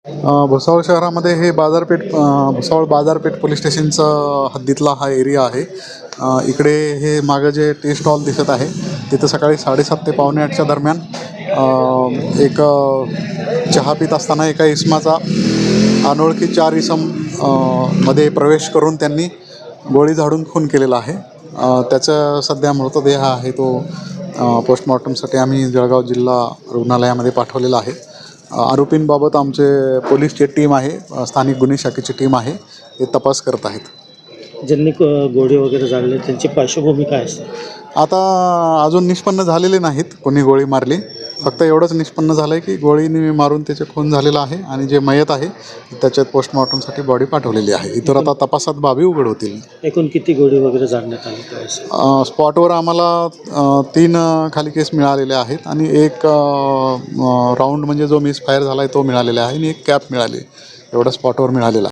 भुसावळ शहरामध्ये हे बाजारपेठ भुसावळ बाजारपेठ पोलीस स्टेशनचं हद्दीतला हा एरिया आहे. इकडे हे मागं जे टी स्टॉल दिसत आहे तिथं सकाळी 7:30 ते पावणे 8च्या दरम्यान एक चहा पित असताना एका इसमाचा अनोळखी 4 इसम मध्ये प्रवेश करून त्यांनी गोळी झाडून खून केलेला आहे. त्याचा सध्या मृतदेह आहे तो पोस्टमॉर्टमसाठी आम्ही जळगाव जिल्हा रुग्णालयामध्ये पाठवलेला आहे. आरोपींबाबत आमचे पोलीसची टीम आहे, स्थानिक गुन्हे शाखेची टीम आहे, ते तपास करत आहेत. ज्यांनी गोळी वगैरे झाडले त्यांची पार्श्वभूमी काय असते? आता अजून निष्पन्न झालेले नाहीत कोणी गोळी मारली. फक्त एवढंच निष्पन्न झालं आहे की गोळीने मारून त्याचे खून झालेला आहे आणि जे मयत आहे त्याच्यात पोस्टमॉर्टमसाठी बॉडी पाठवलेली आहे. इतर आता तपासात बाबी उघड होतील. एकूण किती गोळी वगैरे झाडण्यात आली त्यावेळेस? स्पॉटवर आम्हाला 3 खाली केस मिळालेले आहेत आणि एक राऊंड म्हणजे जो मिसफायर झाला आहे तो मिळालेला आहे आणि एक कॅप मिळाली. एवढं स्पॉटवर मिळालेला आहे.